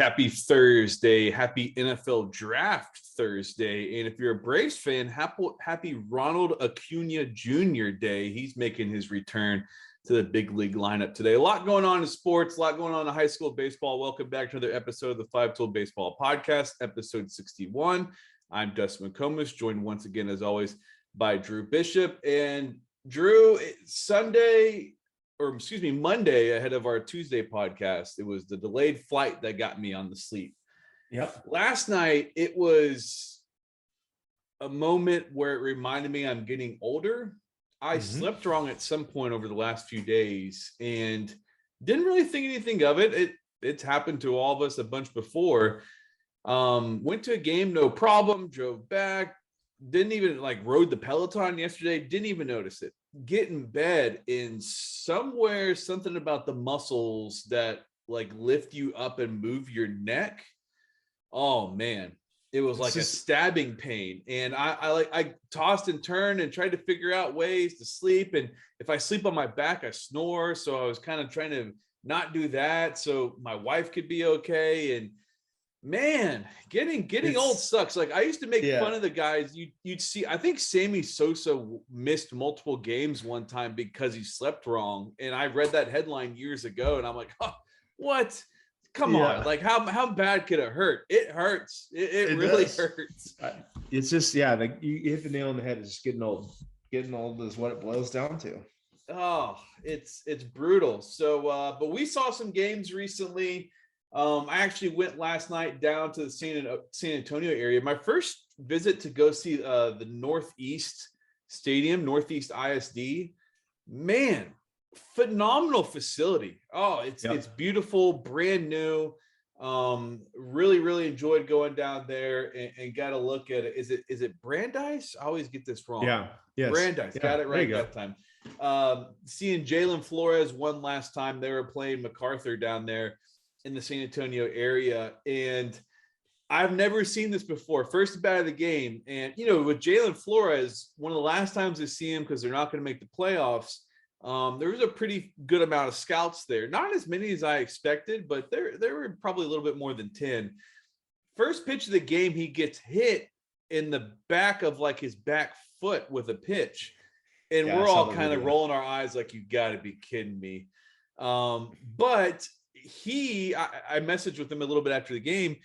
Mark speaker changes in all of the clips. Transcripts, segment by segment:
Speaker 1: happy Thursday. Happy NFL Draft Thursday. And if you're a Braves fan, happy Ronald Acuna Jr. Day. He's making his return to the big league lineup today. A lot going on in sports, a lot going on in high school baseball. Welcome back to another episode of the Five Tool Baseball Podcast, episode 61. I'm Dustin McComas, joined once again, as always, by Drew Bishop. And Drew, Monday ahead of our Tuesday podcast, it was the delayed flight that got me on the sleep.
Speaker 2: Yep.
Speaker 1: Last night, it was a moment where it reminded me I'm getting older. I slept wrong at some point over the last few days and didn't really think anything of it. It's happened to all of us a bunch before. Went to a game, no problem, drove back, didn't even rode the Peloton yesterday, didn't even notice it. Get in bed, and somewhere something about the muscles that lift you up and move your neck. Oh man, it was like a stabbing pain. And I tossed and turned and tried to figure out ways to sleep. And if I sleep on my back, I snore. So I was kind of trying to not do that so my wife could be okay. And man, getting old sucks. I used to make fun of the guys. You'd see, I think Sammy Sosa missed multiple games one time because he slept wrong. And I read that headline years ago and I'm like, oh, what? Come on. How bad could it hurt? It hurts. It really hurts.
Speaker 2: It's just, you hit the nail on the head. It's just getting old. Getting old is what it boils down to.
Speaker 1: Oh, it's brutal. So, but we saw some games recently. I actually went last night down to the San Antonio area. My first visit to go see the Northeast Stadium, Northeast ISD. Man, phenomenal facility. Oh, it's beautiful, brand new. Really enjoyed going down there and got a look at it. Is it Brandeis? I always get this wrong.
Speaker 2: Yeah. Yes.
Speaker 1: Brandeis. Got it right that time. Seeing Jalin Flores one last time. They were playing MacArthur down there in the San Antonio area. And I've never seen this before. First bat of the game. And, with Jalin Flores, one of the last times I see him, because they're not going to make the playoffs, there was a pretty good amount of scouts there. Not as many as I expected, but there were probably a little bit more than 10. First pitch of the game, he gets hit in the back of his back foot with a pitch. And we're all kind of rolling our eyes like, you got to be kidding me. But I messaged with him a little bit after the game.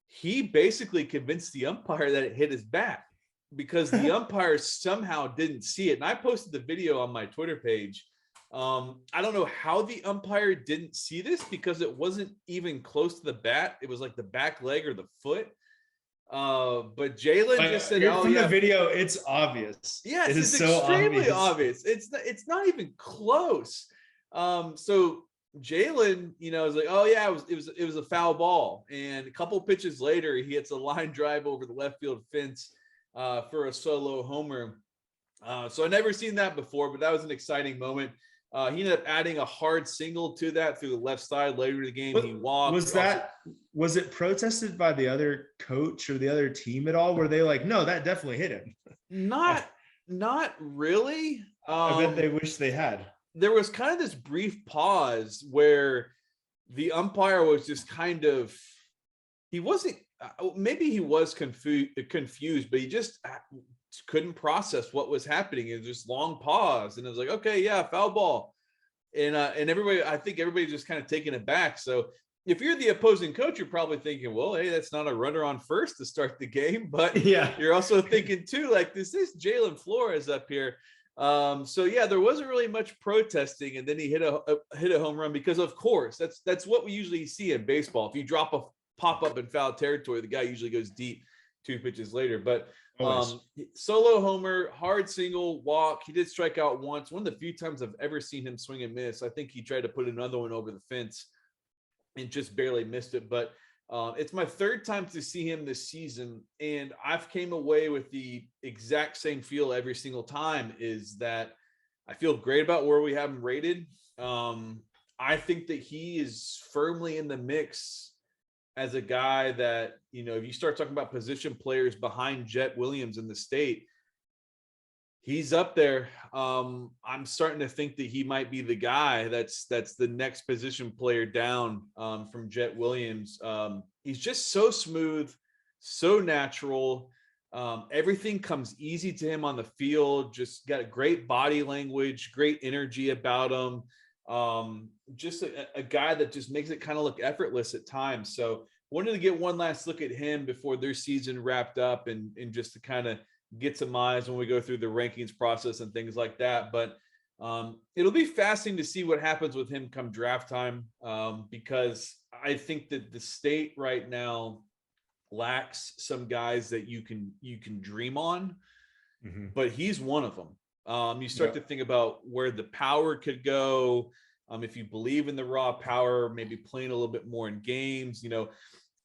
Speaker 1: He basically convinced the umpire that it hit his back because the umpire somehow didn't see it. And I posted the video on my Twitter page. I don't know how the umpire didn't see this because it wasn't even close to the bat. It was the back leg or the foot. But Jalin just said,
Speaker 2: from the video, it's obvious.
Speaker 1: Yes, it is so extremely obvious. It's not even close. So Jalin, is like, oh yeah, it was a foul ball. And a couple pitches later, he hits a line drive over the left field fence for a solo homer. So I never seen that before, but that was an exciting moment. He ended up adding a hard single to that through the left side later in the game. He walked.
Speaker 2: Was it protested by the other coach or the other team at all? Were they like, no, that definitely hit him?
Speaker 1: Not really.
Speaker 2: I bet they wish they had.
Speaker 1: There was kind of this brief pause where the umpire was just he wasn't, maybe he was confused, but he just couldn't process what was happening. It was just long pause. And it was like, okay, yeah, foul ball. And I think everybody's just kind of taken it back. So if you're the opposing coach, you're probably thinking, well, hey, that's not a runner on first to start the game. But you're also thinking too, this is Jalin Flores up here. There wasn't really much protesting, and then he hit a home run because, of course, that's what we usually see in baseball. If you drop a pop up in foul territory, the guy usually goes deep 2 pitches later. But solo homer, hard single, walk. He did strike out once. One of the few times I've ever seen him swing and miss. I think he tried to put another one over the fence and just barely missed it. But it's my third time to see him this season, and I've came away with the exact same feel every single time, is that I feel great about where we have him rated. I think that he is firmly in the mix as a guy that, if you start talking about position players behind Jet Williams in the state, He's up there. I'm starting to think that he might be the guy that's the next position player down from Jet Williams. He's just so smooth, so natural. Everything comes easy to him on the field. Just got a great body language, great energy about him. Just a guy that just makes it kind of look effortless at times. So wanted to get one last look at him before their season wrapped up and just to kind of get some eyes when we go through the rankings process and things like that. But it'll be fascinating to see what happens with him come draft time, because I think that the state right now lacks some guys that you can dream on, but he's one of them. You start to think about where the power could go. If you believe in the raw power, maybe playing a little bit more in games,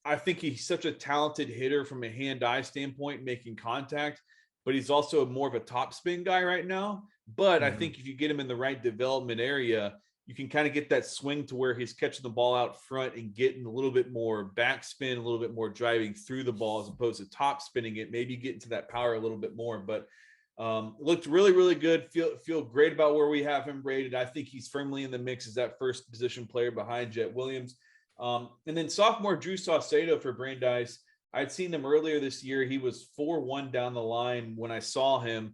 Speaker 1: I think he's such a talented hitter from a hand-eye standpoint, making contact, but he's also more of a top spin guy right now. But I think if you get him in the right development area, you can kind of get that swing to where he's catching the ball out front and getting a little bit more backspin, a little bit more driving through the ball as opposed to top spinning it, maybe getting to that power a little bit more. But looked really, really good. Feel great about where we have him rated. I think he's firmly in the mix as that first position player behind Jet Williams. And then sophomore Drew Saucedo for Brandeis. I'd seen him earlier this year. He was 4-1 down the line when I saw him.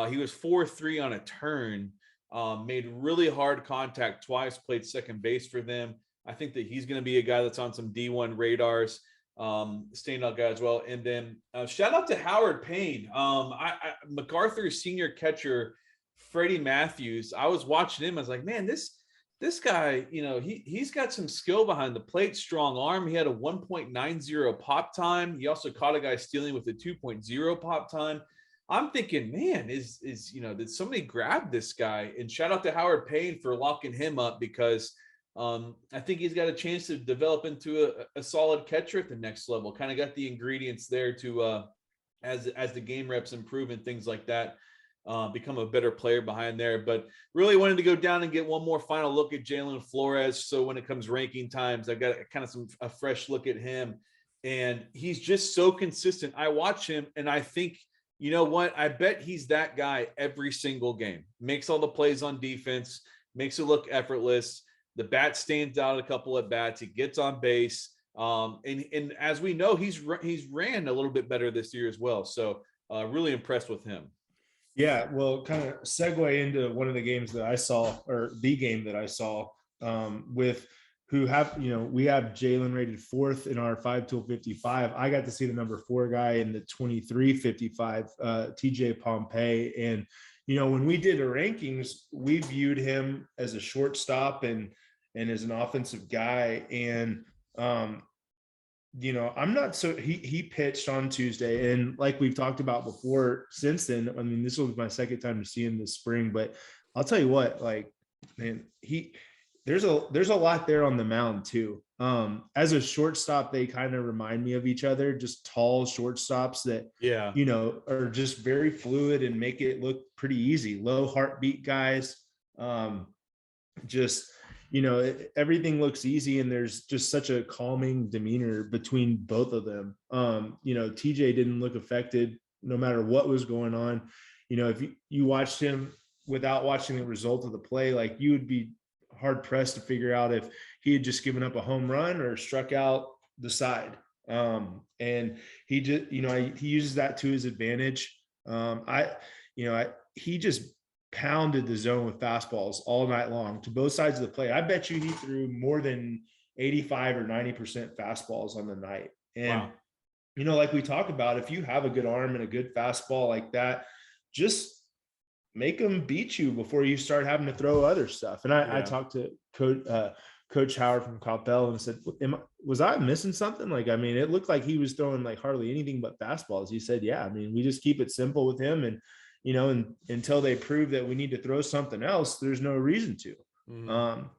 Speaker 1: He was 4-3 on a turn, made really hard contact twice, played second base for them. I think that he's going to be a guy that's on some D1 radars, standout guy as well. And then shout out to Howard Payne. MacArthur's senior catcher, Freddie Matthews. I was watching him. I was like, man, this guy, he's got some skill behind the plate, strong arm. He had a 1.90 pop time. He also caught a guy stealing with a 2.0 pop time. I'm thinking, man, did somebody grab this guy? And shout out to Howard Payne for locking him up, because I think he's got a chance to develop into a solid catcher at the next level. Kind of got the ingredients there to, as the game reps improve and things like that, become a better player behind there. But really wanted to go down and get one more final look at Jalin Flores. So when it comes ranking times, I've got kind of a fresh look at him, and he's just so consistent. I watch him and I think, you know what? I bet he's that guy every single game. Makes all the plays on defense, makes it look effortless. The bat stands out a couple at bats. He gets on base. And as we know, he's ran a little bit better this year as well. So really impressed with him.
Speaker 2: Yeah, well, kind of segue into one of the games that I saw, or the game that I saw, with who have, we have Jalin rated 4th in our 5-tool 55. I got to see the number 4 guy in the 23-55, TJ Pompey. And, when we did the rankings, we viewed him as a shortstop and as an offensive guy. And, I'm not so he pitched on Tuesday, and like we've talked about before since then, I mean, this was my second time to see him this spring, but I'll tell you what, like, man, there's a lot there on the mound too. As a shortstop, they kind of remind me of each other, just tall shortstops that, are just very fluid and make it look pretty easy. Low heartbeat guys, everything looks easy, and there's just such a calming demeanor between both of them. TJ didn't look affected no matter what was going on. If you watched him without watching the result of the play, like, you would be hard pressed to figure out if he had just given up a home run or struck out the side. And he just, he uses that to his advantage. He just pounded the zone with fastballs all night long to both sides of the plate. I bet you he threw more than 85 or 90% fastballs on the night. And,
Speaker 1: wow.
Speaker 2: Like we talk about, if you have a good arm and a good fastball like that, just make them beat you before you start having to throw other stuff. And I talked to Coach Howard from Coppell and said, was I missing something? Like, I mean, it looked like he was throwing like hardly anything but fastballs. He said, yeah, I mean, we just keep it simple with him. And, and until they prove that we need to throw something else, there's no reason to.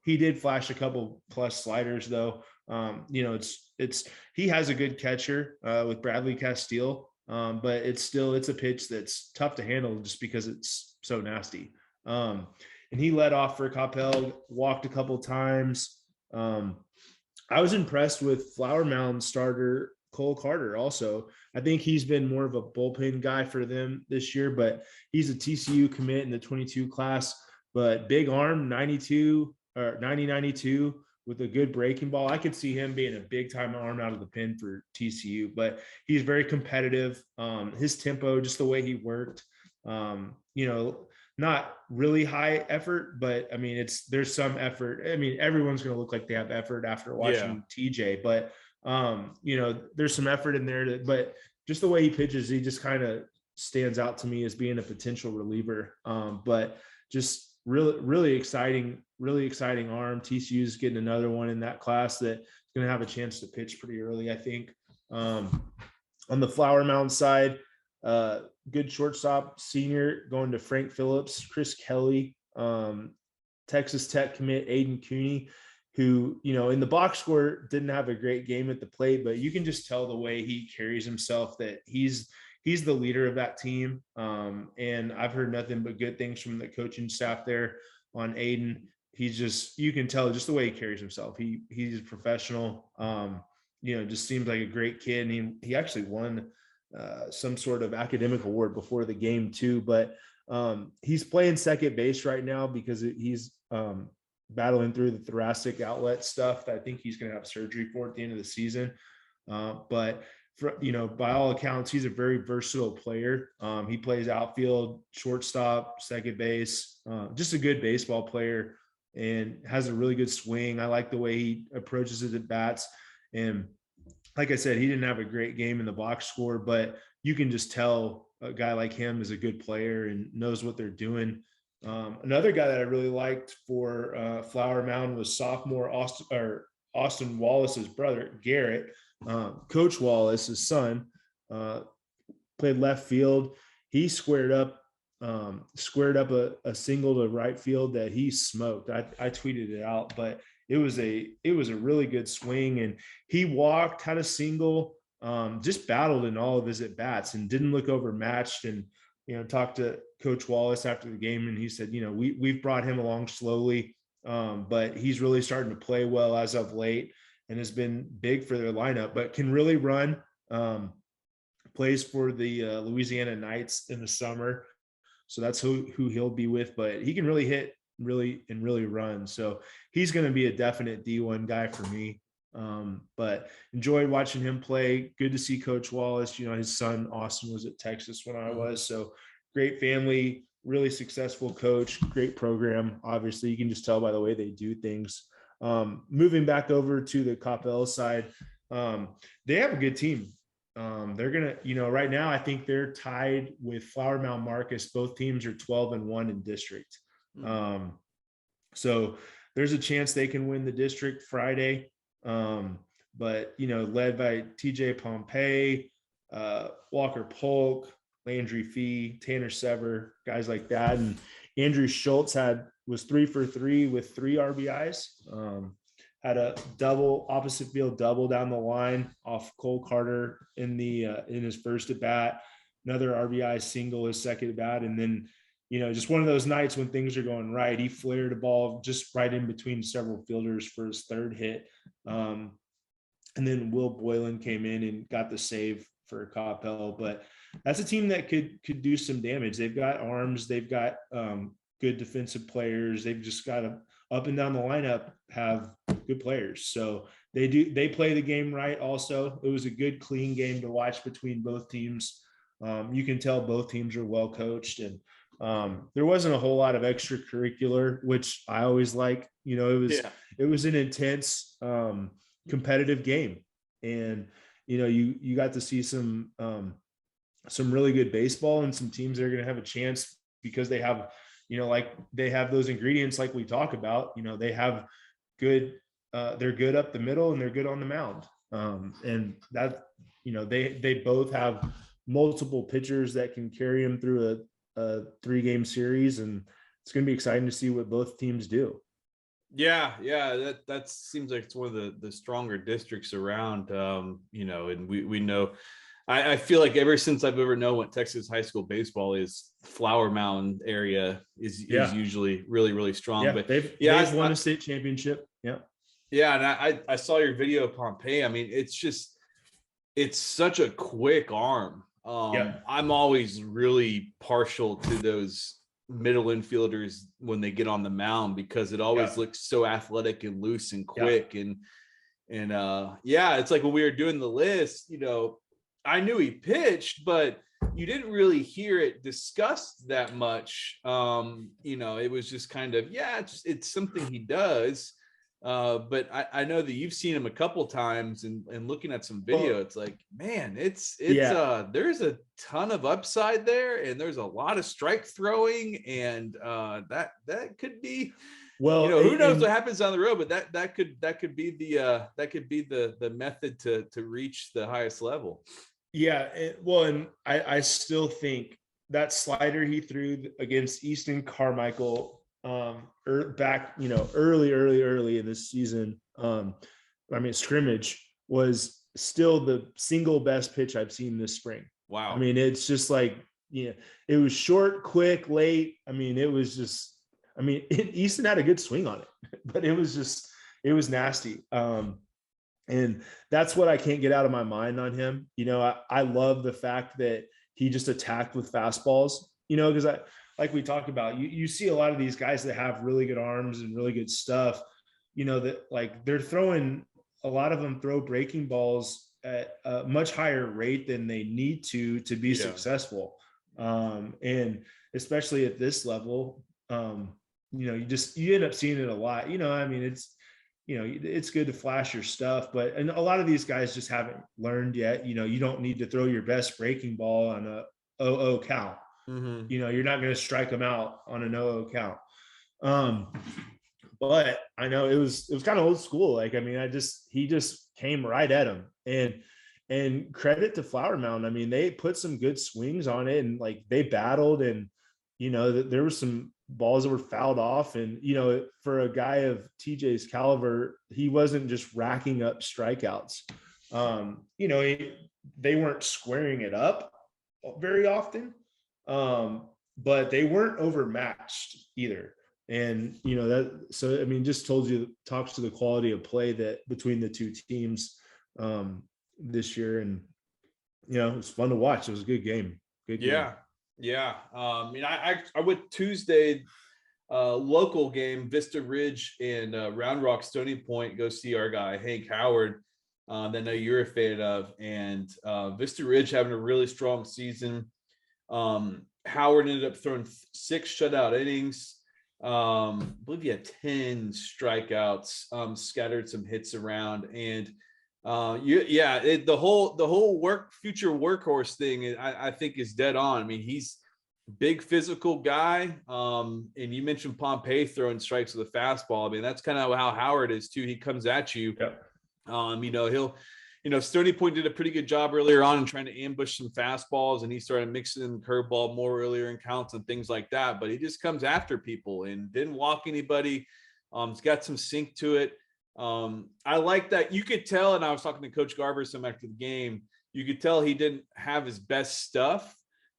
Speaker 2: He did flash a couple plus sliders though. He has a good catcher with Bradley Castile, but it's a pitch that's tough to handle just because it's so nasty. And he led off for Coppell, walked a couple times. I was impressed with Flower Mound starter Cole Carter also. I think he's been more of a bullpen guy for them this year, but he's a TCU commit in the 22 class, but big arm, 92 or 90-92 with a good breaking ball. I could see him being a big time arm out of the pen for TCU, but he's very competitive. His tempo, just the way he worked, not really high effort, but I mean, there's some effort. I mean, everyone's going to look like they have effort after watching TJ, but there's some effort in there, but just the way he pitches, he just kind of stands out to me as being a potential reliever. But just really exciting arm. TCU's getting another one in that class that's going to have a chance to pitch pretty early, I think. On the Flower Mound side, good shortstop senior going to Frank Phillips, Chris Kelly, Texas Tech commit Aiden Cooney, who, in the box score didn't have a great game at the plate, but you can just tell the way he carries himself that he's the leader of that team. And I've heard nothing but good things from the coaching staff there on Aiden. You can tell just the way he carries himself. He's a professional, just seems like a great kid. And he actually won some sort of academic award before the game too, but he's playing second base right now because he's battling through the thoracic outlet stuff that I think he's going to have surgery for at the end of the season. But by all accounts, he's a very versatile player. He plays outfield, shortstop, second base, just a good baseball player and has a really good swing. I like the way he approaches his at bats. And like I said, he didn't have a great game in the box score, but you can just tell a guy like him is a good player and knows what they're doing. Another guy that I really liked for Flower Mound was sophomore Austin Wallace's brother, Garrett. Coach Wallace, his son, played left field. He squared up a single to right field that he smoked. I tweeted it out, but it was a really good swing, and he walked, had a single, just battled in all of his at bats and didn't look overmatched. And talked to Coach Wallace after the game, and he said, we've brought him along slowly, but he's really starting to play well as of late and has been big for their lineup, but can really run, plays for the Louisiana Knights in the summer. So that's who he'll be with, but he can really hit really run. So he's going to be a definite D1 guy for me. But enjoyed watching him play. Good to see Coach Wallace. His son Austin was at Texas when I was, so great family, really successful coach, great program. Obviously you can just tell by the way they do things. Moving back over to the Coppell side, they have a good team. They're gonna, right now I think they're tied with Flower Mound Marcus. Both teams are 12-1 in district. So there's a chance they can win the district Friday. But led by TJ Pompey, Walker Polk, Landry Fee, Tanner Sever, guys like that. And Andrew Schultz was 3 for 3 with 3 RBIs. Had a opposite field double down the line off Cole Carter in his first at bat, another RBI single his second at bat. And then, just one of those nights when things are going right, he flared a ball just right in between several fielders for his third hit. And then Will Boylan came in and got the save for Coppell. But that's a team that could do some damage. They've got arms. They've got good defensive players. They've just got up and down the lineup have good players. So they play the game right also. It was a good, clean game to watch between both teams. You can tell both teams are well coached, and there wasn't a whole lot of extracurricular, which I always like. It was an intense competitive game, and you got to see some really good baseball and some teams that are going to have a chance because they have they have those ingredients like we talk about. They have good they're good up the middle and they're good on the mound, and that they both have multiple pitchers that can carry them through a 3-game series, and it's going to be exciting to see what both teams do.
Speaker 1: Yeah, that seems like it's one of the stronger districts around. And we know, I feel like ever since I've ever known what Texas high school baseball is, Flower Mound area is usually really, really strong. But
Speaker 2: they've won a state championship. Yeah.
Speaker 1: Yeah, and I saw your video of Pompey. I mean, it's just It's such a quick arm. I'm always really partial to those middle infielders when they get on the mound because it always looks so athletic and loose and quick. And it's like when we were doing the list, I knew he pitched, but you didn't really hear it discussed that much. It was just kind of, it's something he does. But I know that you've seen him a couple times and looking at some video, it's like, man, it's there's a ton of upside there and there's a lot of strike throwing and that could be, who knows what happens down the road, but that could be the method to reach the highest level.
Speaker 2: Yeah. And I still think that slider he threw against Easton Carmichael back, early in this season, scrimmage was still the single best pitch I've seen this spring.
Speaker 1: Wow.
Speaker 2: I mean, it's just like, it was short, quick, late. I mean, it was just, Easton had a good swing on it, but it was nasty. And that's what I can't get out of my mind on him. I love the fact that he just attacked with fastballs, because like we talked about, you see a lot of these guys that have really good arms and really good stuff, that like they're throwing, a lot of them throw breaking balls at a much higher rate than they need to be successful. And especially at this level, you end up seeing it a lot, it's good to flash your stuff, and a lot of these guys just haven't learned yet. You don't need to throw your best breaking ball on a 0-0 count. Mm-hmm. You're not going to strike them out on an 0-0 count. But I know it was kind of old school. Like, he just came right at him, and credit to Flower Mound. They put some good swings on it, and like they battled, and there were some balls that were fouled off, and for a guy of TJ's caliber, he wasn't just racking up strikeouts. They weren't squaring it up very often, but they weren't overmatched either. And just talks to the quality of play that between the two teams this year, and it was fun to watch. It was a good game.
Speaker 1: Game. I went Tuesday, local game, Vista Ridge and Round Rock Stony Point, go see our guy Hank Howard, that I know you're a fan of, and Vista Ridge having a really strong season. Howard ended up throwing 6 shutout innings. I believe he had 10 strikeouts, scattered some hits around, and the whole future workhorse thing, I think is dead on. He's big physical guy. And you mentioned Pompey throwing strikes with a fastball. That's kind of how Howard is too. He comes at you. Stony Point did a pretty good job earlier on in trying to ambush some fastballs, and he started mixing curveball more earlier in counts and things like that. But he just comes after people and didn't walk anybody. He's got some sink to it. I like that. You could tell, and I was talking to Coach Garber some after the game, you could tell he didn't have his best stuff.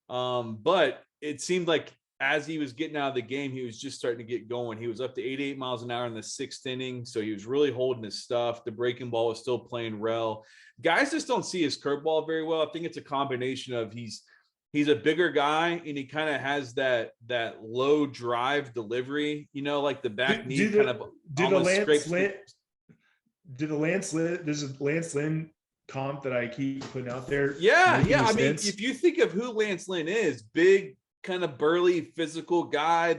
Speaker 1: But it seemed like as he was getting out of the game, he was just starting to get going. He was up to 88 miles an hour in the 6th inning. So he was really holding his stuff. The breaking ball was still playing well. Guys just don't see his curveball very well. I think it's a combination of he's a bigger guy, and he kind of has that low drive delivery, like the back knee kind of.
Speaker 2: Did the Lance Lynn comp that I keep putting out there?
Speaker 1: Yeah. If you think of who Lance Lynn is, big, kind of burly, physical guy.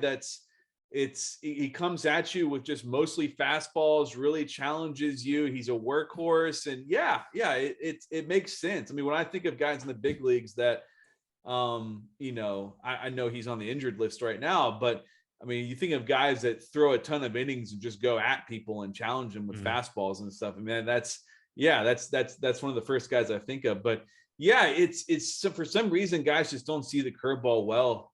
Speaker 1: He comes at you with just mostly fastballs, really challenges you. He's a workhorse, and it makes sense. When I think of guys in the big leagues that, I know he's on the injured list right now, but you think of guys that throw a ton of innings and just go at people and challenge them with fastballs and stuff. That's one of the first guys I think of. But it's for some reason guys just don't see the curveball well.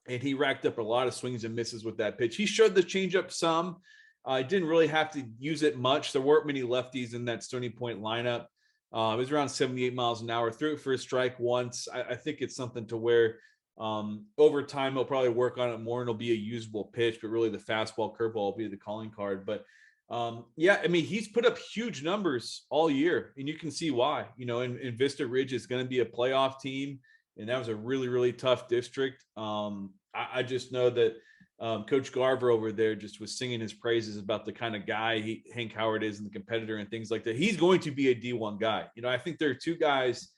Speaker 1: And he racked up a lot of swings and misses with that pitch. He showed the changeup some. Didn't really have to use it much. There weren't many lefties in that Stony Point lineup. It was around 78 miles an hour. Threw it for a strike once. I think it's something to where over time he'll probably work on it more and it'll be a usable pitch, but really the fastball curveball will be the calling card. But Yeah, I mean, he's put up huge numbers all year, and you can see why. And Vista Ridge is going to be a playoff team, and that was a really, really tough district. I just know that Coach Garver over there just was singing his praises about the kind of guy Hank Howard is and the competitor and things like that. He's going to be a D1 guy. I think there are two guys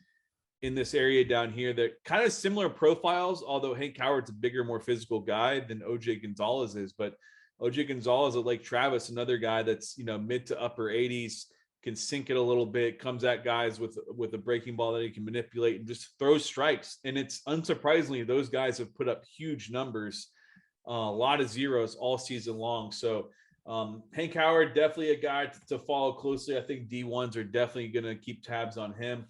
Speaker 1: in this area down here that kind of similar profiles, although Hank Howard's a bigger, more physical guy than OJ Gonzalez is. But OJ Gonzalez at Lake Travis, another guy that's, mid to upper 80s, can sink it a little bit, comes at guys with a breaking ball that he can manipulate and just throws strikes. And it's unsurprisingly, those guys have put up huge numbers, a lot of zeros all season long. So Hank Howard, definitely a guy to follow closely. I think D1s are definitely going to keep tabs on him.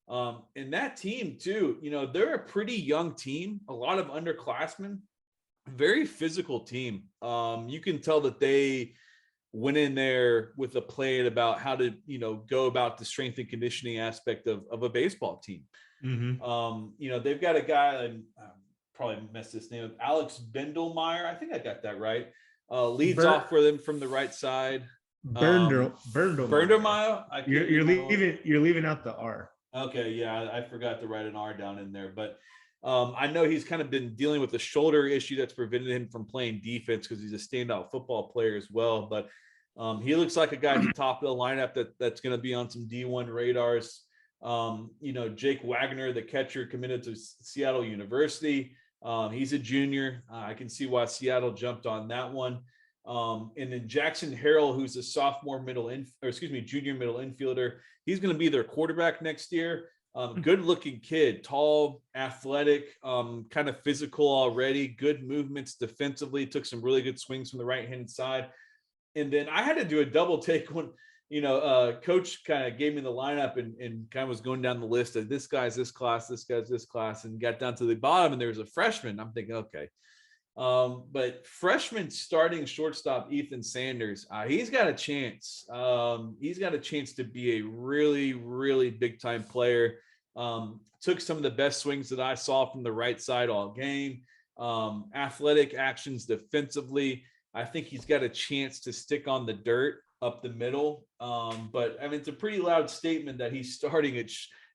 Speaker 1: And that team too, they're a pretty young team, a lot of underclassmen, very physical team. You can tell that they went in there with a plan about how to, go about the strength and conditioning aspect of a baseball team.
Speaker 2: Mm-hmm.
Speaker 1: They've got a guy, and probably messed this name up, Alex Bendelmeyer. I think I got that right. Leads off for them from the right side.
Speaker 2: Bendelmeyer. You're leaving out the R.
Speaker 1: Okay, yeah, I forgot to write an R down in there, but I know he's kind of been dealing with the shoulder issue that's prevented him from playing defense because he's a standout football player as well. But he looks like a guy at the top of the lineup that's going to be on some D1 radars. Jake Wagner, the catcher, committed to Seattle University. He's a junior. I can see why Seattle jumped on that one. And then Jackson Harrell, who's a sophomore junior middle infielder. He's going to be their quarterback next year. Good looking kid, tall, athletic, kind of physical already, good movements defensively, took some really good swings from the right-hand side. And then I had to do a double take when, coach kind of gave me the lineup and kind of was going down the list of this guy's this class, this guy's this class, and got down to the bottom and there was a freshman. I'm thinking, okay. But freshman starting shortstop Ethan Sanders, he's got a chance. He's got a chance to be a really, really big time player. Took some of the best swings that I saw from the right side all game. Athletic actions defensively. I think he's got a chance to stick on the dirt up the middle. But I mean, it's a pretty loud statement that he's starting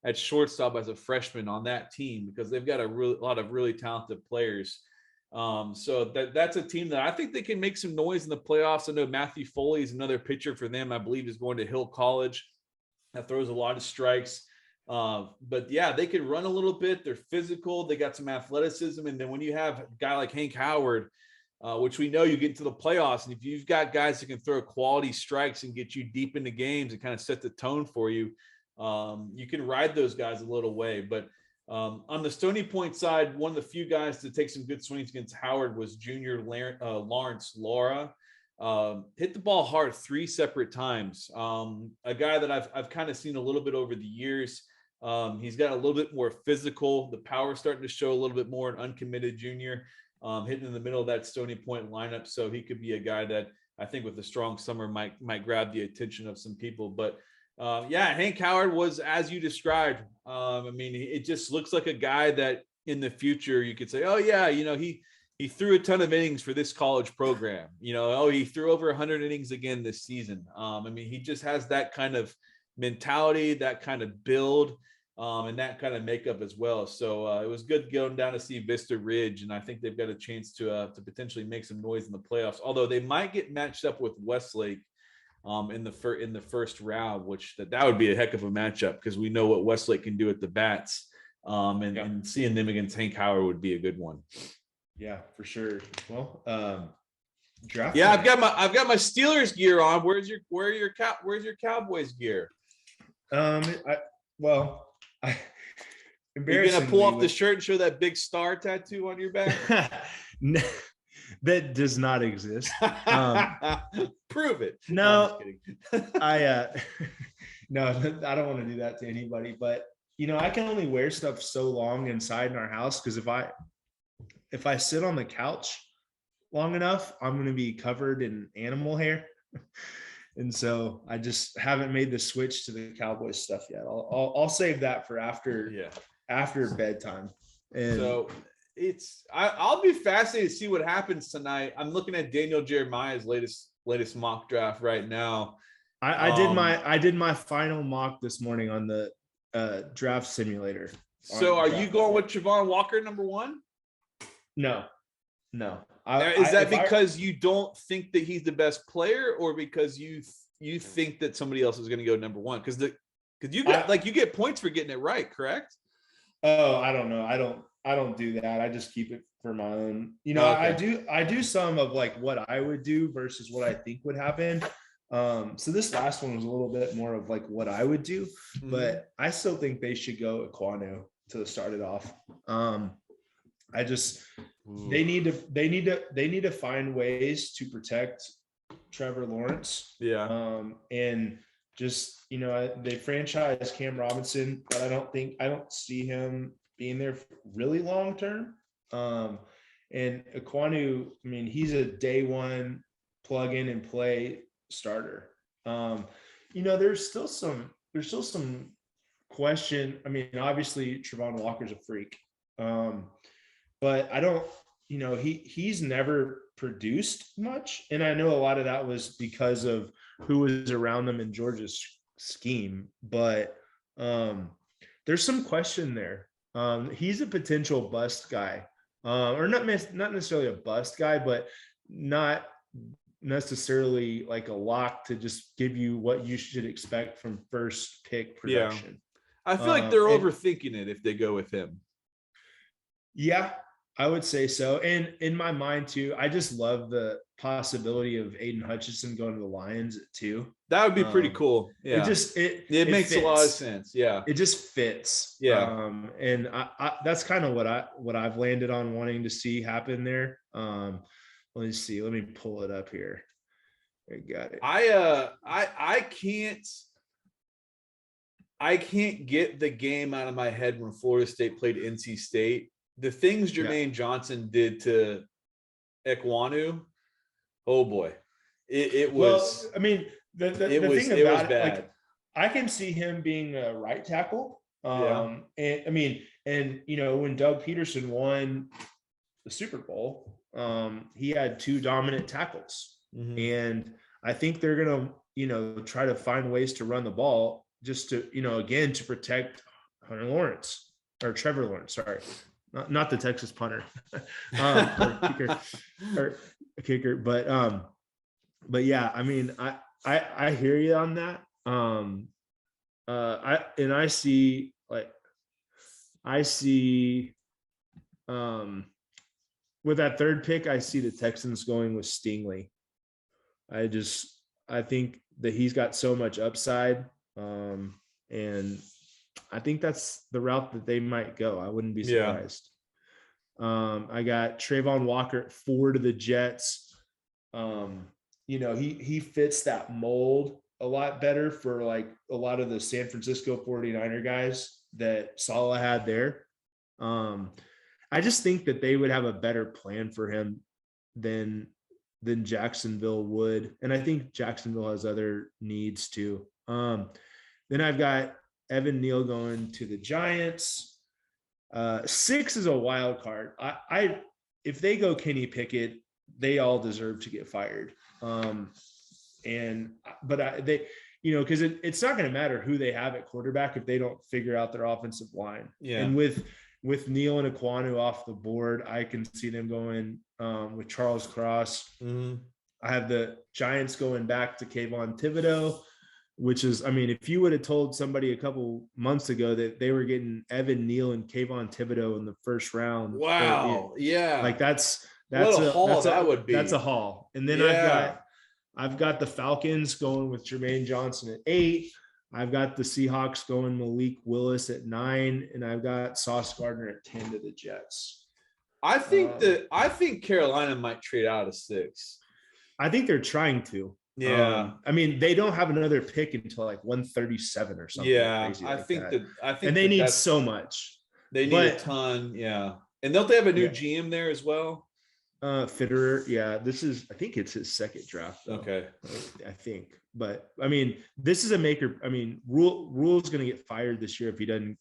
Speaker 1: at shortstop as a freshman on that team because they've got a lot of really talented players. So that's a team that I think they can make some noise in the playoffs. I know Matthew Foley is another pitcher for them. I believe is going to Hill College. That throws a lot of strikes. But yeah, they can run a little bit. They're physical. They got some athleticism. And then when you have a guy like Hank Howard, which we know you get into the playoffs, and if you've got guys that can throw quality strikes and get you deep into games and kind of set the tone for you, you can ride those guys a little way. But on the Stony Point side, one of the few guys to take some good swings against Howard was junior Lawrence Laura. Hit the ball hard 3 separate times. A guy that I've kind of seen a little bit over the years. He's got a little bit more physical. The power starting to show a little bit more, an uncommitted junior, hitting in the middle of that Stony Point lineup. So he could be a guy that I think with a strong summer might grab the attention of some people. But yeah, Hank Howard was as you described. I mean, it just looks like a guy that in the future you could say, oh yeah, he threw a ton of innings for this college program. He threw over 100 innings again this season. I mean, he just has that kind of mentality, that kind of build, and that kind of makeup as well. So it was good going down to see Vista Ridge, and I think they've got a chance to potentially make some noise in the playoffs. Although they might get matched up with Westlake in the first round, which that would be a heck of a matchup because we know what Westlake can do at the bats. And seeing them against Hank Howard would be a good one.
Speaker 2: Yeah, for sure. Well, draft.
Speaker 1: Yeah, I've got my Steelers gear on. Where's your Cowboys gear? You're gonna pull off the shirt and show that big star tattoo on your back?
Speaker 2: That does not exist.
Speaker 1: Prove it.
Speaker 2: No, no, I don't want to do that to anybody. But I can only wear stuff so long inside in our house because if I sit on the couch long enough, I'm going to be covered in animal hair. And so I just haven't made the switch to the Cowboys stuff yet. I'll save that for after bedtime. And
Speaker 1: so I'll be fascinated to see what happens tonight. I'm looking at Daniel Jeremiah's latest latest mock draft right now.
Speaker 2: I did my final mock this morning on the draft simulator.
Speaker 1: So are you going with Travon Walker number 1?
Speaker 2: No.
Speaker 1: Is that because you don't think that he's the best player, or because you think that somebody else is going to go number 1? Because you get points for getting it right, correct?
Speaker 2: Oh, I don't know. I don't do that. I just keep it for my own. Okay. I do some of like what I would do versus what I think would happen. So this last one was a little bit more of like what I would do, but I still think they should go Ekwonu to start it off. They need to find ways to protect Trevor Lawrence.
Speaker 1: Yeah.
Speaker 2: And just, they franchise Cam Robinson, but I don't see him being there really long term. And Ekwonu, I mean, he's a day one plug in and play starter. There's still some question. I mean, obviously Travon Walker's a freak. But I don't, he's never produced much. And I know a lot of that was because of who was around them in Georgia's scheme. But there's some question there. He's a potential bust guy, or not necessarily a bust guy, but not necessarily like a lock to just give you what you should expect from first pick production.
Speaker 1: Yeah. I feel like they're overthinking it if they go with him.
Speaker 2: Yeah, I would say so. And in my mind too, I just love the possibility of Aiden Hutchinson going to the Lions too.
Speaker 1: That would be pretty cool. Yeah. It makes fits. A lot of sense. Yeah.
Speaker 2: It just fits.
Speaker 1: Yeah.
Speaker 2: And I that's kind of what I've landed on wanting to see happen there. Let me see. Let me pull it up here. I got it.
Speaker 1: I can't get the game out of my head when Florida State played NC State. The things Jermaine Johnson did to Ekwonu, oh boy, it was.
Speaker 2: Well, I mean, the thing about it, like, I can see him being a right tackle. And I mean, when Doug Peterson won the Super Bowl, he had 2 dominant tackles, and I think they're gonna, try to find ways to run the ball just to, again, to protect Trevor Lawrence. Sorry. Not the Texas punter, or kicker, but yeah, I mean, I hear you on that. I see with that third pick, I see the Texans going with Stingley. I think that he's got so much upside, and I think that's the route that they might go. I wouldn't be surprised. I got Travon Walker at 4 to the Jets. He fits that mold a lot better for like a lot of the San Francisco 49er guys that Saleh had there. I just think that they would have a better plan for him than Jacksonville would. And I think Jacksonville has other needs too. Then I've got Evan Neal going to the Giants. 6 is a wild card. If they go Kenny Pickett, they all deserve to get fired. Because it's not going to matter who they have at quarterback if they don't figure out their offensive line. Yeah. And with Neal and Ekwonu off the board, I can see them going with Charles Cross. Mm-hmm. I have the Giants going back to Kayvon Thibodeau, which is, I mean, if you would have told somebody a couple months ago that they were getting Evan Neal and Kayvon Thibodeau in the first round.
Speaker 1: Wow. Like
Speaker 2: that's
Speaker 1: what a haul that would be.
Speaker 2: That's a haul. And then I've got the Falcons going with Jermaine Johnson at 8. I've got the Seahawks going Malik Willis at 9, and I've got Sauce Gardner at 10 to the Jets.
Speaker 1: I think Carolina might trade out of 6.
Speaker 2: I think they're trying to.
Speaker 1: Yeah.
Speaker 2: I mean, they don't have another pick until like 137 or something.
Speaker 1: Yeah.
Speaker 2: Crazy
Speaker 1: I think
Speaker 2: and they need so much.
Speaker 1: They need a ton. Yeah. And don't they have a new GM there as well?
Speaker 2: Fitterer. Yeah. I think it's his second draft. Though,
Speaker 1: okay.
Speaker 2: I think. But I mean, this is a maker. I mean, Rule's going to get fired this year if he doesn't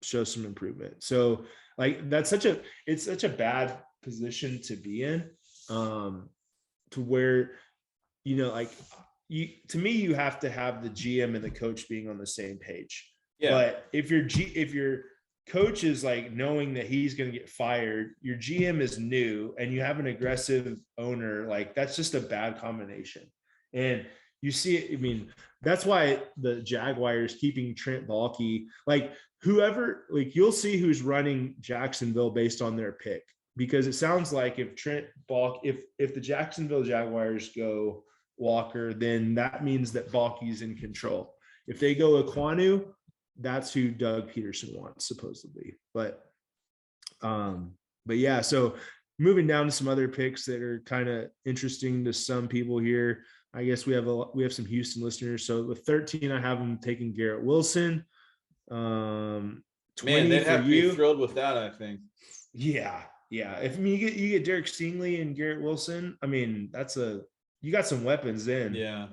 Speaker 2: show some improvement. So like, it's such a bad position to be in, to where, like to me, you have to have the GM and the coach being on the same page.
Speaker 1: Yeah.
Speaker 2: But if your coach is like knowing that he's going to get fired, your GM is new, and you have an aggressive owner, like that's just a bad combination. And you see it. I mean, that's why the Jaguars keeping Trent Baalke, like whoever, like you'll see who's running Jacksonville based on their pick, because it sounds like if Trent Baalke, if the Jacksonville Jaguars go Walker, then that means that Baalke's in control. If they go Ekwonu, that's who Doug Peterson wants, supposedly. But yeah, so moving down to some other picks that are kind of interesting to some people here. I guess we have some Houston listeners. So with 13, I have them taking Garrett Wilson. 20
Speaker 1: Man, they'd have to
Speaker 2: you.
Speaker 1: be thrilled with that, I think.
Speaker 2: Yeah. If you get Derek Stingley and Garrett Wilson, I mean, you got some weapons then.
Speaker 1: Yeah.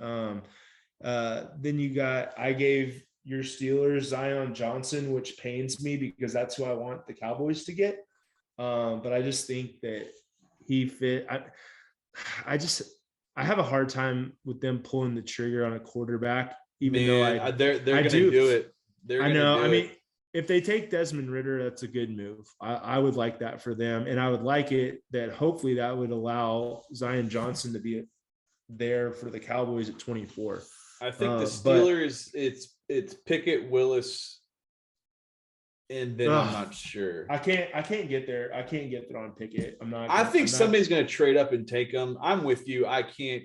Speaker 2: Then I gave your Steelers Zion Johnson, which pains me because that's who I want the Cowboys to get. But I just think that he fit. I have a hard time with them pulling the trigger on a quarterback, even though
Speaker 1: they're going to do it.
Speaker 2: I know. I mean, if they take Desmond Ridder, that's a good move. I would like that for them. And I would like it that hopefully that would allow Zion Johnson to be there for the Cowboys at 24.
Speaker 1: I think the Steelers, it's Pickett, Willis, and then I'm not sure.
Speaker 2: I can't get there. I can't get there on Pickett.
Speaker 1: I think somebody's going to trade up and take them. I'm with you. I can't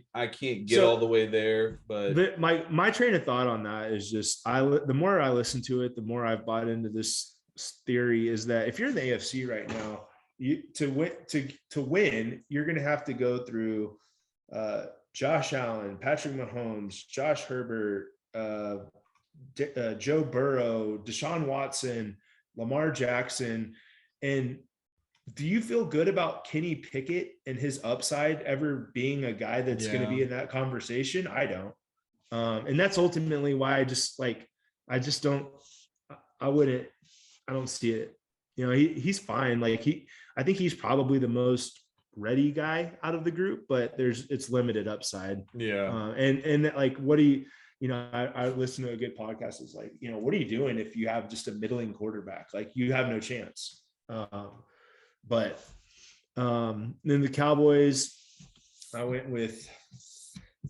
Speaker 1: get all the way there. But
Speaker 2: my train of thought on that is just the more I listen to it, the more I've bought into this theory is that if you're in the AFC right now, to win, you're going to have to go through Josh Allen, Patrick Mahomes, Josh Herbert, Joe Burrow, Deshaun Watson, Lamar Jackson. And do you feel good about Kenny Pickett and his upside ever being a guy that's going to be in that conversation? I don't. And that's ultimately why I don't see it. He's fine. I think he's probably the most ready guy out of the group, but it's limited upside.
Speaker 1: Yeah.
Speaker 2: And like, what do you, I listened to a good podcast. It's like, what are you doing if you have just a middling quarterback? Like you have no chance. But then the Cowboys, I went with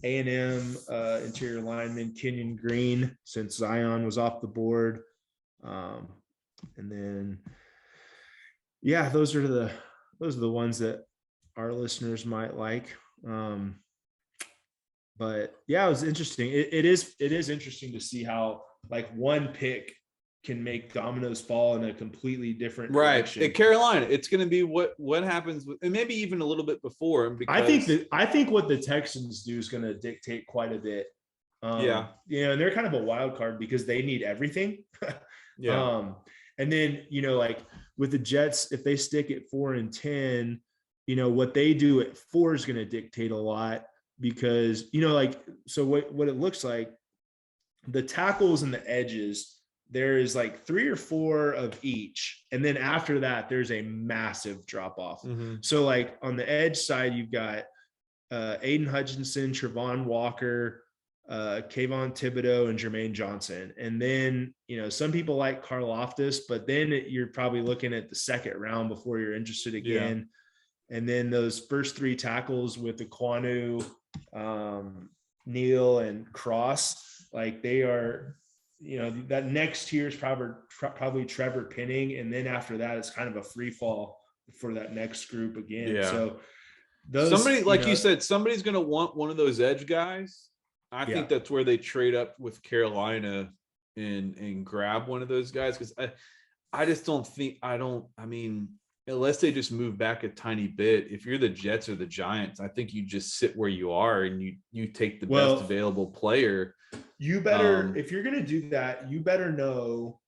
Speaker 2: A&M interior lineman Kenyon Green, since Zion was off the board. And then, yeah, those are the ones that our listeners might like. But yeah, it was interesting. It is interesting to see how like one pick can make dominoes fall in a completely different direction.
Speaker 1: At Carolina, it's going to be what happens with, and maybe even a little bit before him. Because
Speaker 2: I think what the Texans do is going to dictate quite a bit. And they're kind of a wild card because they need everything. And then like with the Jets, if they stick at 4-10, what they do at 4 is going to dictate a lot, because so what it looks like, the tackles and the edges, there is like 3 or 4 of each, and then after that there's a massive drop off.
Speaker 1: Mm-hmm.
Speaker 2: So like on the edge side, you've got Aiden Hutchinson, Trevon Walker, Kayvon Thibodeau, and Jermaine Johnson. And then some people like Karlaftis, but then you're probably looking at the second round before you're interested again. And then those first 3 tackles with Ekwonu, Neal, and Cross, like they are, that next tier is probably Trevor Penning, and then after that it's kind of a free fall for that next group again. So
Speaker 1: somebody, like you said, somebody's going to want one of those edge guys. I think that's where they trade up with Carolina and grab one of those guys, because I just don't think unless they just move back a tiny bit. If you're the Jets or the Giants, I think you just sit where you are and you take the best available player.
Speaker 2: You better, if you're going to do that, you better know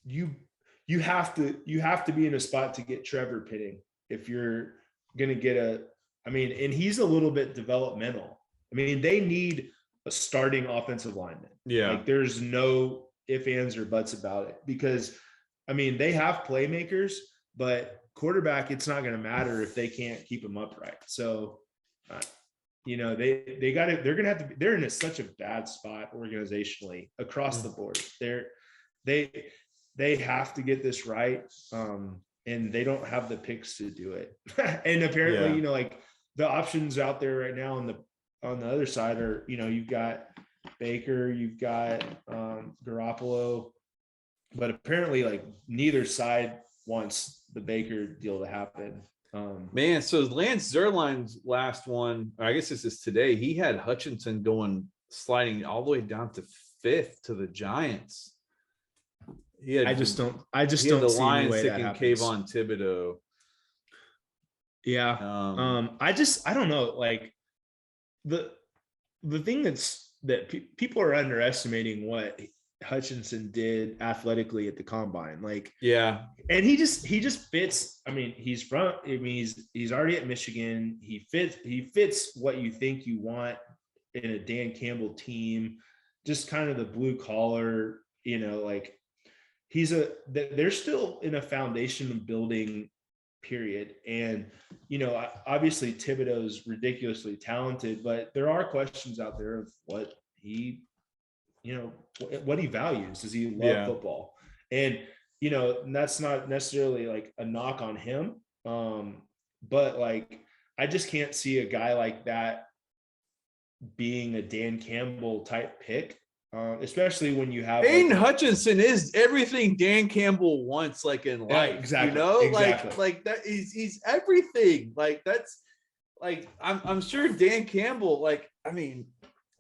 Speaker 2: you have to be in a spot to get Trevor Penning if you're going to get and he's a little bit developmental. They need a starting offensive lineman.
Speaker 1: Yeah.
Speaker 2: Like there's no ifs, ands, or buts about it, because they have playmakers, but quarterback, it's not going to matter if they can't keep them upright. So They're going to have to, they're in such a bad spot organizationally across the board. They have to get this right. And they don't have the picks to do it. And apparently, like the options out there right now on the other side are, you've got Baker, you've got Garoppolo, but apparently like neither side wants the Baker deal to happen.
Speaker 1: Man, so Lance Zierlein's last one, I guess this is today, he had Hutchinson sliding all the way down to 5th to the Giants.
Speaker 2: I just don't see
Speaker 1: the
Speaker 2: any
Speaker 1: Lions
Speaker 2: way that
Speaker 1: taking
Speaker 2: happens.
Speaker 1: Kayvon Thibodeau.
Speaker 2: Yeah. I don't know. Like the thing that people are underestimating what Hutchinson did athletically at the combine. Like,
Speaker 1: yeah.
Speaker 2: And he just fits. I mean, he's already at Michigan. He fits what you think you want in a Dan Campbell team, just kind of the blue collar, like they're still in a foundation building period. And, obviously Thibodeau's ridiculously talented, but there are questions out there of what he values. Does he love football? And, that's not necessarily like a knock on him. But like, I just can't see a guy like that being a Dan Campbell type pick. Especially when you have
Speaker 1: Aiden Hutchinson is everything Dan Campbell wants, like in life.
Speaker 2: Exactly.
Speaker 1: Exactly. Like that he's everything. Like that's like I'm sure Dan Campbell, like, I mean,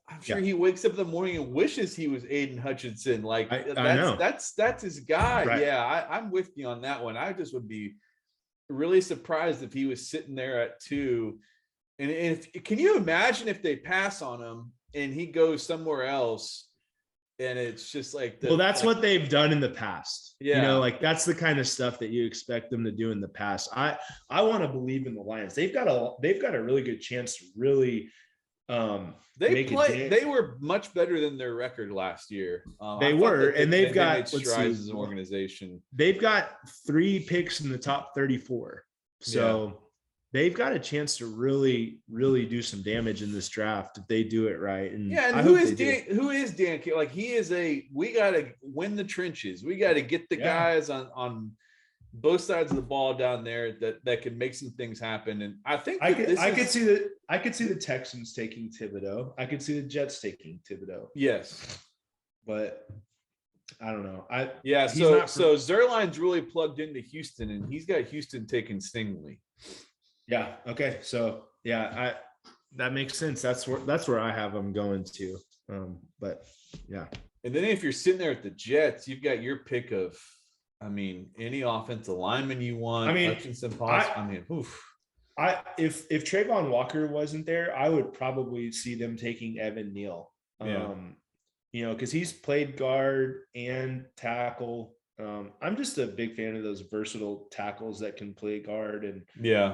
Speaker 1: I'm sure he wakes up in the morning and wishes he was Aiden Hutchinson. Like
Speaker 2: I know.
Speaker 1: That's his guy.
Speaker 2: Right.
Speaker 1: Yeah, I'm with you on that one. I just would be really surprised if he was sitting there at 2. And can you imagine if they pass on him and he goes somewhere else? And it's just like
Speaker 2: that's what they've done in the past.
Speaker 1: Yeah.
Speaker 2: Like that's the kind of stuff that you expect them to do in the past. I want to believe in the Lions. They've got a really good chance to really
Speaker 1: they were much better than their record last year.
Speaker 2: They've got
Speaker 1: strides as an organization.
Speaker 2: They've got 3 picks in the top 34. So they've got a chance to really, really do some damage in this draft if they do it right. And
Speaker 1: who is Dan? Like we got to win the trenches. We got to get the guys on both sides of the ball down there that can make some things happen. And I think I
Speaker 2: could see the Texans taking Thibodeau. I could see the Jets taking Thibodeau.
Speaker 1: Yes.
Speaker 2: But I don't know.
Speaker 1: So Zerline's really plugged into Houston, and he's got Houston taking Stingley.
Speaker 2: Yeah. Okay. So that makes sense. That's where I have them going to. But yeah. And
Speaker 1: then if you're sitting there at the Jets, you've got your pick of, any offensive lineman you want. Hutchinson,
Speaker 2: if Trayvon Walker wasn't there, I would probably see them taking Evan Neal. Because he's played guard and tackle. I'm just a big fan of those versatile tackles that can play guard and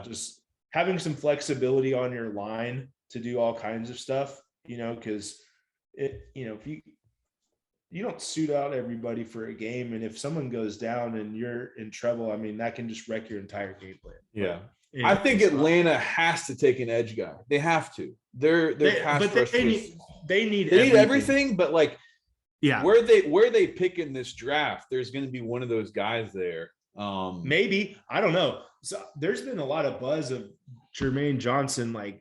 Speaker 2: just having some flexibility on your line to do all kinds of stuff, because if you don't suit out everybody for a game, and if someone goes down and you're in trouble, that can just wreck your entire game plan.
Speaker 1: Yeah. I think Atlanta has to take an edge guy. They have to. They need everything, but like, where they pick in this draft, there's going to be one of those guys there.
Speaker 2: Maybe, I don't know. So there's been a lot of buzz of Jermaine Johnson like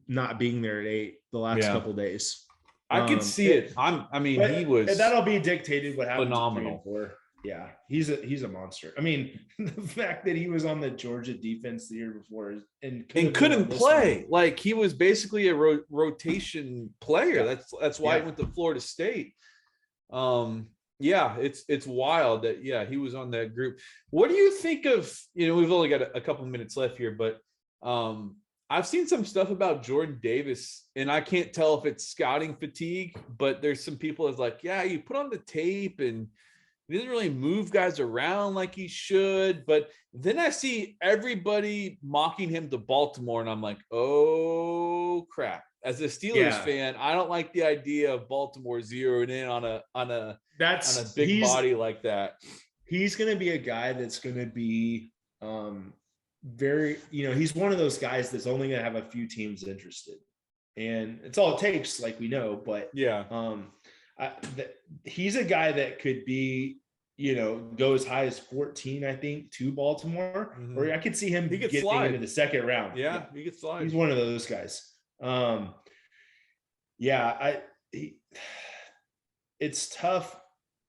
Speaker 2: not being there at 8 the last couple of days.
Speaker 1: I could see it. He was.
Speaker 2: That'll be dictated what happens.
Speaker 1: Phenomenal.
Speaker 2: Yeah, he's a monster. The fact that he was on the Georgia defense the year before and
Speaker 1: couldn't play, like he was basically a rotation player. That's why he went to Florida State. It's wild that he was on that group. What do you think of? We've only got a couple minutes left here, but I've seen some stuff about Jordan Davis, and I can't tell if it's scouting fatigue, but there's some people that's like, you put on the tape and he doesn't really move guys around like he should. But then I see everybody mocking him to Baltimore, and I'm like, oh crap. As a Steelers fan, I don't like the idea of Baltimore zeroing in on a big body like that.
Speaker 2: He's going to be a guy that's going to be very, he's one of those guys that's only going to have a few teams interested. and it's all it takes, like we know. But he's a guy that could be, go as high as 14, I think, to Baltimore, or I could see him getting into the second round.
Speaker 1: Yeah, he could slide.
Speaker 2: He's one of those guys. It's tough.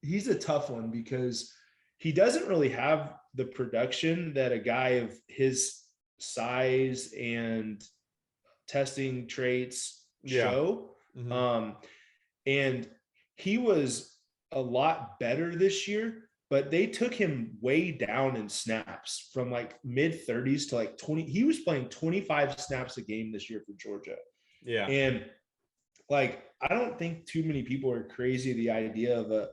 Speaker 2: He's a tough one because he doesn't really have the production that a guy of his size and testing traits show. And he was a lot better this year, but they took him way down in snaps from like mid 30s to like 20. He was playing 25 snaps a game this year for Georgia.
Speaker 1: Yeah.
Speaker 2: And like, I don't think too many people are crazy the idea of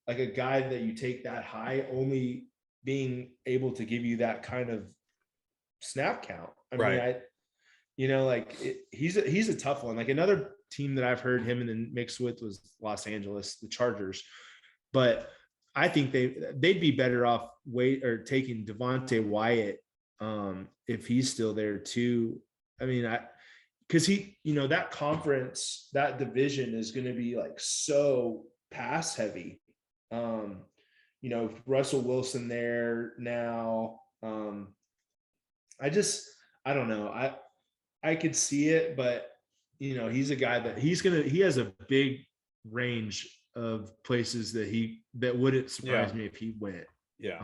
Speaker 2: like a guy that you take that high only being able to give you that kind of snap count. I mean, he's a tough one. Like, another team that I've heard him in the mix with was Los Angeles, the Chargers. But I think they'd be better off taking Devontae Wyatt if he's still there too. I mean, because that conference, that division is going to be like so pass heavy. Russell Wilson there now. I don't know. I could see it, but he's a guy that he has a big range of places that wouldn't surprise me if he went.
Speaker 1: Yeah.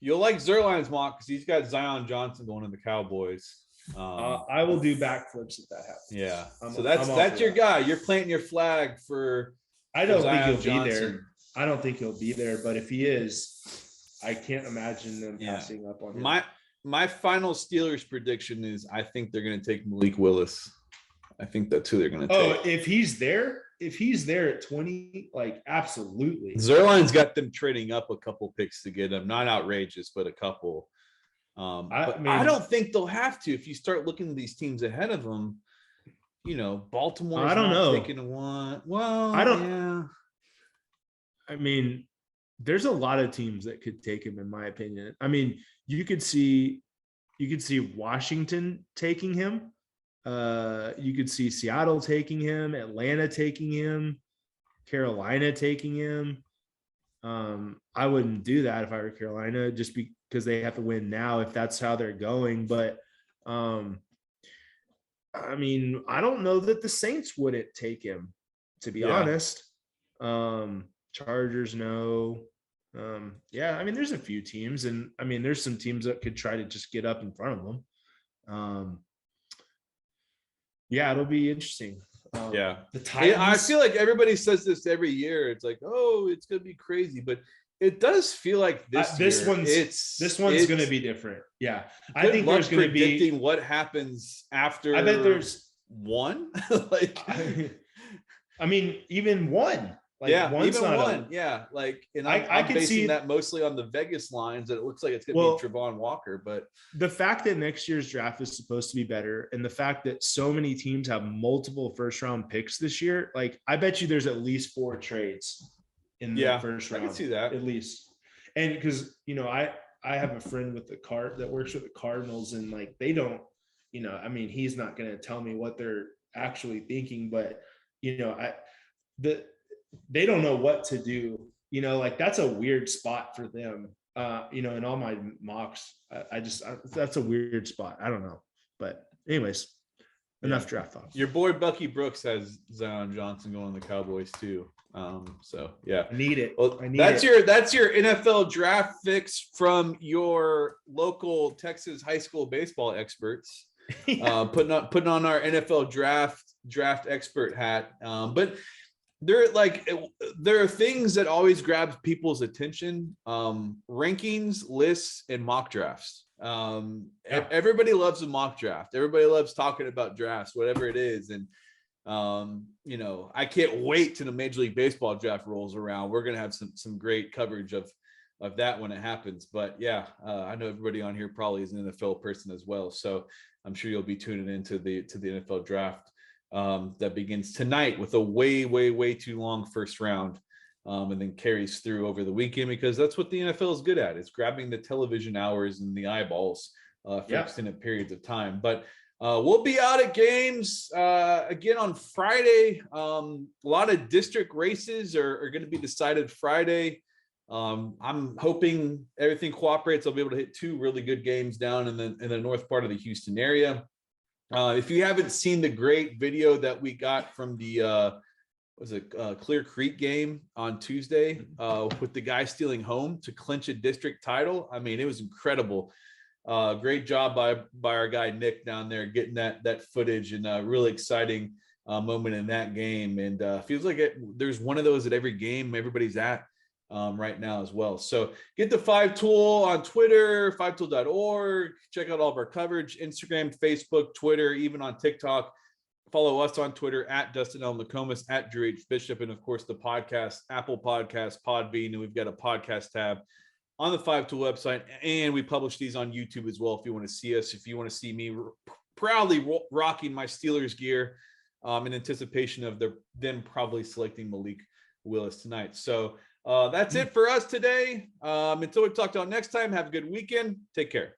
Speaker 1: You'll like Zerline's mock because he's got Zion Johnson going to the Cowboys.
Speaker 2: I will do backflips if that happens.
Speaker 1: Yeah. So that's your guy. You're planting your flag for.
Speaker 2: I don't think he'll be there. I don't think he'll be there, but if he is, I can't imagine them passing up on him.
Speaker 1: My final Steelers prediction is I think they're going to take Malik Willis. I think that's who they're going to take.
Speaker 2: Oh, if he's there at 20, like, absolutely.
Speaker 1: Zerline's got them trading up a couple picks to get him. Not outrageous, but a couple. I don't think they'll have to. If you start looking at these teams ahead of them, Baltimore's taking one. Well, Yeah.
Speaker 2: I mean, there's a lot of teams that could take him, in my opinion. I mean, you could see Washington taking him. You could see Seattle taking him, Atlanta taking him, Carolina taking him. I wouldn't do that if I were Carolina, just because they have to win now if that's how they're going. But I mean, I don't know that the Saints wouldn't take him, to be honest. Chargers, no. I mean, there's a few teams, and I mean, there's some teams that could try to just get up in front of them. It'll be interesting.
Speaker 1: The Titans. I feel like everybody says this every year. It's like, oh, it's gonna be crazy, but it does feel like this one's gonna be different. Yeah, I think there's gonna be predicting what happens after.
Speaker 2: I bet there's
Speaker 1: one.
Speaker 2: I mean, even one.
Speaker 1: Even one. And I'm
Speaker 2: can
Speaker 1: basing
Speaker 2: see
Speaker 1: that mostly on the Vegas lines that it looks like it's going to be Travon Walker. But
Speaker 2: the fact that next year's draft is supposed to be better, and the fact that so many teams have multiple first round picks this year, like, I bet you there's at least 4 trades in the first round.
Speaker 1: I can see that
Speaker 2: at least. And because I have a friend that works with the Cardinals, and like, they don't, I mean, he's not going to tell me what they're actually thinking, but they don't know what to do, like, that's a weird spot for them. In all my mocks, that's a weird spot. I don't know, but anyways, enough draft thoughts.
Speaker 1: Your boy Bucky Brooks has Zion Johnson going to the Cowboys too. I
Speaker 2: need it.
Speaker 1: Well, that's your NFL draft fix from your local Texas high school baseball experts. Putting on our NFL draft expert hat. But there are things that always grab people's attention: rankings, lists, and mock drafts. Everybody loves a mock draft. Everybody loves talking about drafts, whatever it is. And I can't wait till the Major League Baseball draft rolls around. We're gonna have some great coverage of that when it happens. But I know everybody on here probably is an NFL person as well, so I'm sure you'll be tuning into the NFL draft. That begins tonight with a way too long first round, and then carries through over the weekend, because that's what the NFL is good at. It's grabbing the television hours and the eyeballs for extended periods of time. But We'll be out at games again on Friday. A lot of district races are going to be decided Friday. I'm hoping everything cooperates. I'll be able to hit 2 really good games down in the north part of the Houston area. If you haven't seen the great video that we got from the Clear Creek game on Tuesday with the guy stealing home to clinch a district title, I mean, it was incredible. Great job by our guy Nick down there getting that footage, and a really exciting moment in that game. And feels like there's one of those at every game everybody's at right now as well. So get the 5Tool on Twitter, 5tool.org. Check out all of our coverage, Instagram, Facebook, Twitter, even on TikTok. Follow us on Twitter at Dustin L. McComas, at Drew H. Bishop, and of course the podcast, Apple Podcasts, Podbean, and we've got a podcast tab on the 5Tool website, and we publish these on YouTube as well if you want to see us, if you want to see me proudly rocking my Steelers gear in anticipation of them probably selecting Malik Willis tonight. So that's it for us today. Until we talk to you next time, have a good weekend. Take care.